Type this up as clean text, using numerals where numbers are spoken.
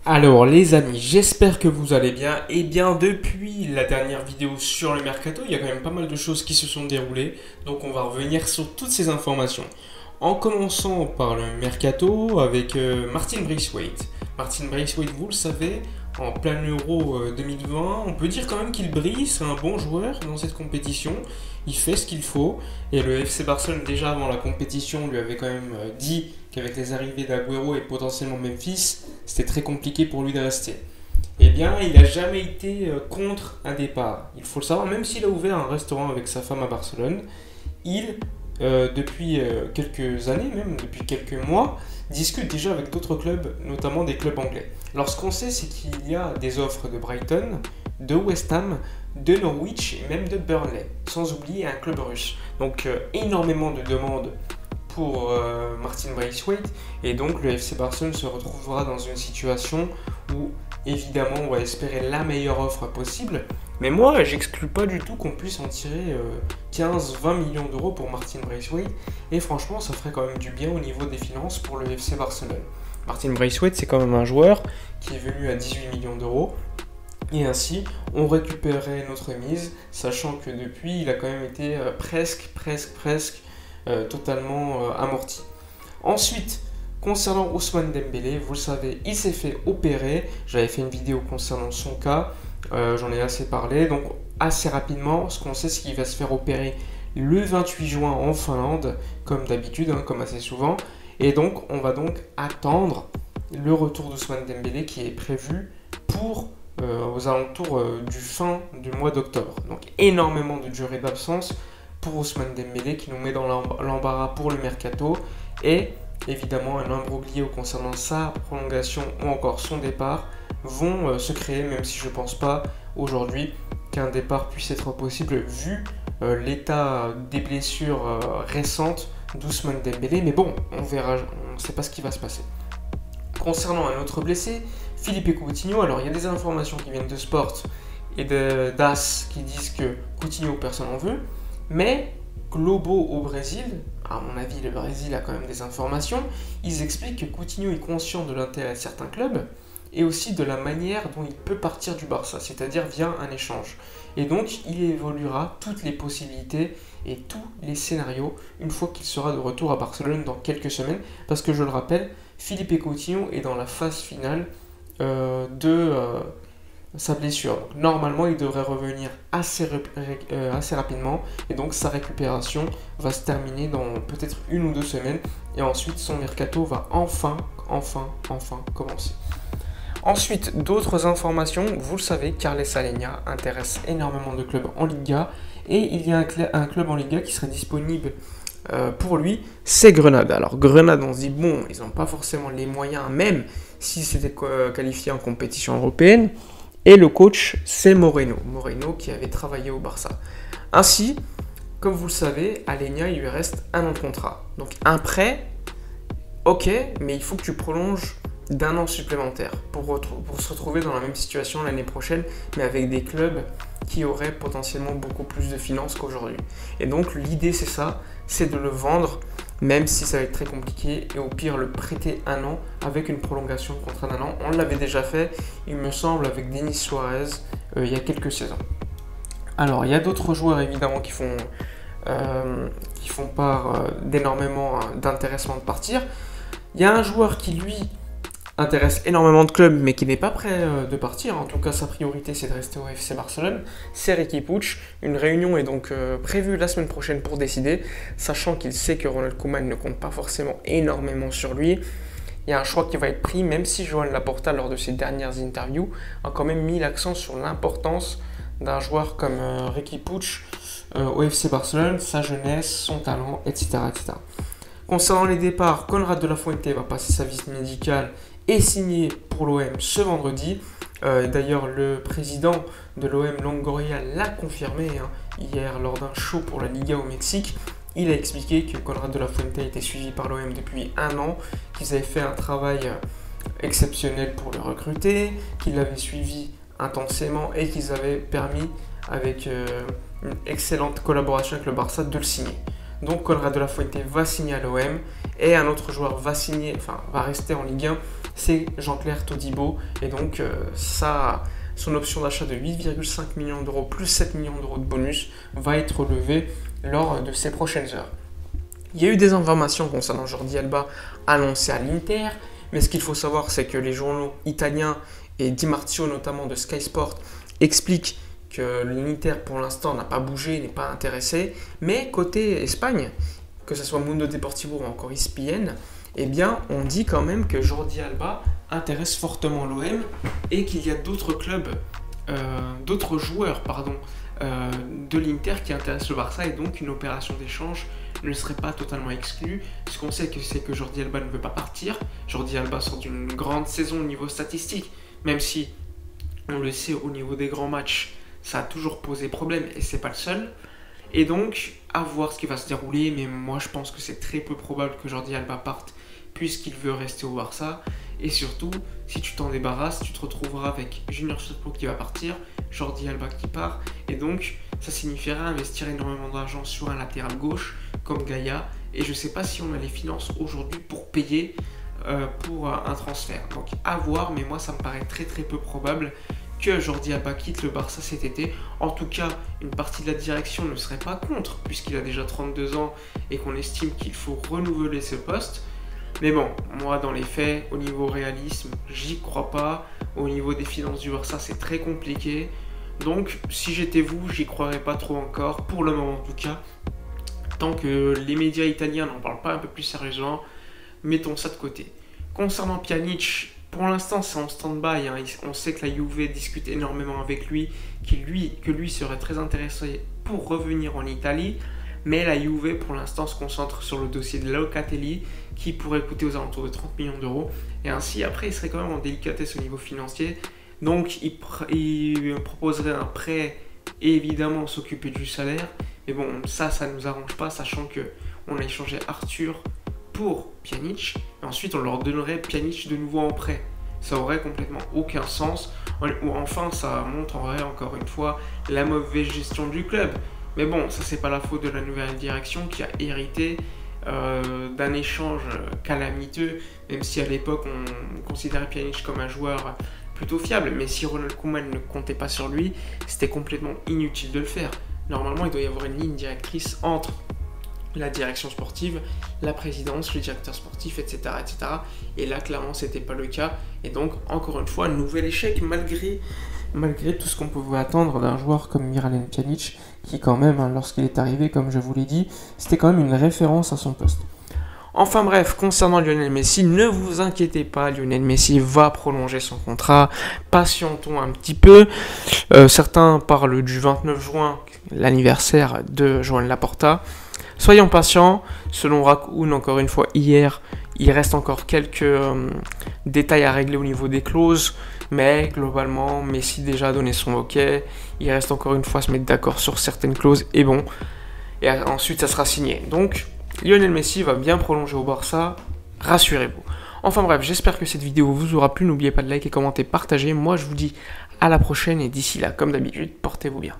Alors les amis, j'espère que vous allez bien. Et bien depuis la dernière vidéo sur le mercato, il y a quand même pas mal de choses qui se sont déroulées. Donc on va revenir sur toutes ces informations. En commençant par le mercato avec Martin Braithwaite. Martin Braithwaite, vous le savez, en plein Euro 2020, on peut dire quand même qu'il brille. C'est un bon joueur dans cette compétition. Il fait ce qu'il faut. Et le FC Barcelone, déjà avant la compétition, lui avait quand même dit qu'avec les arrivées d'Agüero et potentiellement Memphis, c'était très compliqué pour lui de rester. Eh bien, il n'a jamais été contre un départ. Il faut le savoir, même s'il a ouvert un restaurant avec sa femme à Barcelone, depuis quelques années, même depuis quelques mois, discute déjà avec d'autres clubs, notamment des clubs anglais. Alors, ce qu'on sait, c'est qu'il y a des offres de Brighton, de West Ham, de Norwich et même de Burnley, sans oublier un club russe. Donc, énormément de demandes pour Martin Braithwaite, et donc le FC Barcelone se retrouvera dans une situation où évidemment on va espérer la meilleure offre possible, mais moi j'exclus pas du tout qu'on puisse en tirer 15-20 millions d'euros pour Martin Braithwaite, et franchement ça ferait quand même du bien au niveau des finances pour le FC Barcelone. Martin Braithwaite, c'est quand même un joueur qui est venu à 18 millions d'euros, et ainsi on récupérerait notre mise, sachant que depuis il a quand même été presque totalement amorti. Ensuite, concernant Ousmane Dembélé, vous le savez, il s'est fait opérer. J'avais fait une vidéo concernant son cas, j'en ai assez parlé. Donc, assez rapidement, ce qu'on sait, c'est qu'il va se faire opérer le 28 juin en Finlande, comme d'habitude, comme assez souvent. Et donc, on va donc attendre le retour d'Ousmane Dembélé qui est prévu pour aux alentours du fin du mois d'octobre. Donc, énormément de durée d'absence pour Ousmane Dembélé qui nous met dans l'embarras pour le mercato, et évidemment un imbroglio concernant sa prolongation ou encore son départ vont se créer, même si je ne pense pas aujourd'hui qu'un départ puisse être possible vu l'état des blessures récentes d'Ousmane Dembélé, mais bon, on verra, on ne sait pas ce qui va se passer. Concernant un autre blessé, Philippe Coutinho, alors il y a des informations qui viennent de Sport et d'AS qui disent que Coutinho personne n'en veut, mais Globo au Brésil, à mon avis le Brésil a quand même des informations, ils expliquent que Coutinho est conscient de l'intérêt de certains clubs et aussi de la manière dont il peut partir du Barça, c'est-à-dire via un échange. Et donc il évoluera toutes les possibilités et tous les scénarios une fois qu'il sera de retour à Barcelone dans quelques semaines, parce que je le rappelle, Philippe Coutinho est dans la phase finale de sa blessure. Donc, normalement, il devrait revenir assez rapidement, et donc sa récupération va se terminer dans peut-être 1 ou 2 semaines, et ensuite son mercato va enfin commencer. Ensuite, d'autres informations, vous le savez, Carles Alenya intéresse énormément de clubs en Liga, et il y a un club en Liga qui serait disponible pour lui, c'est Grenade. Alors Grenade, on se dit, bon, ils n'ont pas forcément les moyens, même si c'était qualifié en compétition européenne. Et le coach, c'est Moreno qui avait travaillé au Barça. Ainsi, comme vous le savez, Alenya, il lui reste 1 an de contrat. Donc un prêt, ok, mais il faut que tu prolonges d'1 an supplémentaire pour se retrouver dans la même situation l'année prochaine, mais avec des clubs qui auraient potentiellement beaucoup plus de finances qu'aujourd'hui. Et donc l'idée, c'est ça, c'est de le vendre, même si ça va être très compliqué, et au pire le prêter 1 an avec une prolongation de contrat d'1 an. On l'avait déjà fait, il me semble, avec Denis Suarez il y a quelques saisons. Alors il y a d'autres joueurs évidemment qui font part d'énormément d'intéressement de partir. Il y a un joueur qui lui intéresse énormément de clubs, mais qui n'est pas prêt de partir. En tout cas, sa priorité, c'est de rester au FC Barcelone. C'est Riqui Puig. Une réunion est donc prévue la semaine prochaine pour décider, sachant qu'il sait que Ronald Koeman ne compte pas forcément énormément sur lui. Il y a un choix qui va être pris, même si Joan Laporta, lors de ses dernières interviews, a quand même mis l'accent sur l'importance d'un joueur comme Riqui Puig au FC Barcelone, sa jeunesse, son talent, etc., etc. Concernant les départs, Conrad de la Fuente va passer sa visite médicale et signé pour l'OM ce vendredi. D'ailleurs, le président de l'OM, Longoria, l'a confirmé hier lors d'un show pour la Liga au Mexique. Il a expliqué que Conrad de la Fuente était suivi par l'OM depuis 1 an, qu'ils avaient fait un travail exceptionnel pour le recruter, qu'ils l'avaient suivi intensément et qu'ils avaient permis, avec une excellente collaboration avec le Barça, de le signer. Donc Conrad de la Fuente va signer à l'OM, Et un autre joueur va signer, enfin va rester en Ligue 1, c'est Jean-Claire Todibo. Et donc son option d'achat de 8,5 millions d'euros plus 7 millions d'euros de bonus va être levée lors de ces prochaines heures. Il y a eu des informations concernant Jordi Alba annoncées à l'Inter, mais ce qu'il faut savoir, c'est que les journaux italiens et Di Marzio notamment de Sky Sport expliquent que l'Inter pour l'instant n'a pas bougé, n'est pas intéressé, mais côté Espagne, que ce soit Mundo Deportivo ou encore ESPN, eh bien on dit quand même que Jordi Alba intéresse fortement l'OM et qu'il y a d'autres clubs, d'autres joueurs de l'Inter qui intéressent le Barça, et donc une opération d'échange ne serait pas totalement exclue. Ce qu'on sait, c'est que Jordi Alba ne veut pas partir. Jordi Alba sort d'une grande saison au niveau statistique, même si on le sait au niveau des grands matchs, ça a toujours posé problème et c'est pas le seul. Et donc, à voir ce qui va se dérouler, mais moi je pense que c'est très peu probable que Jordi Alba parte puisqu'il veut rester au Barça. Et surtout, si tu t'en débarrasses, tu te retrouveras avec Junior Firpo qui va partir, Jordi Alba qui part, et donc ça signifiera investir énormément d'argent sur un latéral gauche comme Gaïa, et je ne sais pas si on a les finances aujourd'hui pour payer pour un transfert. Donc à voir, mais moi ça me paraît très très peu probable que Jordi Alba quitte le Barça cet été. En tout cas, une partie de la direction ne serait pas contre, puisqu'il a déjà 32 ans et qu'on estime qu'il faut renouveler ce poste. Mais bon, moi dans les faits, au niveau réalisme, j'y crois pas. Au niveau des finances du Barça, c'est très compliqué. Donc si j'étais vous, j'y croirais pas trop encore, pour le moment en tout cas. Tant que les médias italiens n'en parlent pas un peu plus sérieusement, mettons ça de côté. Concernant Pjanic, pour l'instant c'est en stand-by, hein. On sait que la Juve discute énormément avec lui, que lui serait très intéressé pour revenir en Italie. Mais la Juve pour l'instant se concentre sur le dossier de Locatelli qui pourrait coûter aux alentours de 30 millions d'euros. Et ainsi après il serait quand même en délicatesse au niveau financier. Donc il proposerait un prêt et évidemment s'occuper du salaire. Mais bon, ça ne nous arrange pas, sachant qu'on a échangé Arthur pour Pjanic. Et ensuite on leur donnerait Pjanic de nouveau en prêt. Ça aurait complètement aucun sens. Ou enfin ça montrerait encore une fois la mauvaise gestion du club. Mais bon, ça c'est pas la faute de la nouvelle direction qui a hérité d'un échange calamiteux, même si à l'époque on considérait Pjanic comme un joueur plutôt fiable, mais si Ronald Koeman ne comptait pas sur lui, c'était complètement inutile de le faire. Normalement, il doit y avoir une ligne directrice entre la direction sportive, la présidence, le directeur sportif, etc. etc. Et là, clairement, c'était pas le cas. Et donc, encore une fois, un nouvel échec malgré tout ce qu'on pouvait attendre d'un joueur comme Miralem Pjanic, qui quand même, hein, lorsqu'il est arrivé, comme je vous l'ai dit, c'était quand même une référence à son poste. Enfin bref, concernant Lionel Messi, ne vous inquiétez pas, Lionel Messi va prolonger son contrat, patientons un petit peu. Certains parlent du 29 juin, l'anniversaire de Joan Laporta. Soyons patients, selon Raccoon, encore une fois hier, il reste encore quelques détails à régler au niveau des clauses, mais globalement, Messi déjà a donné son OK, il reste encore une fois à se mettre d'accord sur certaines clauses, et bon, et ensuite ça sera signé. Donc, Lionel Messi va bien prolonger au Barça, rassurez-vous. Enfin bref, j'espère que cette vidéo vous aura plu, n'oubliez pas de liker, commenter, partager, moi je vous dis à la prochaine, et d'ici là, comme d'habitude, portez-vous bien.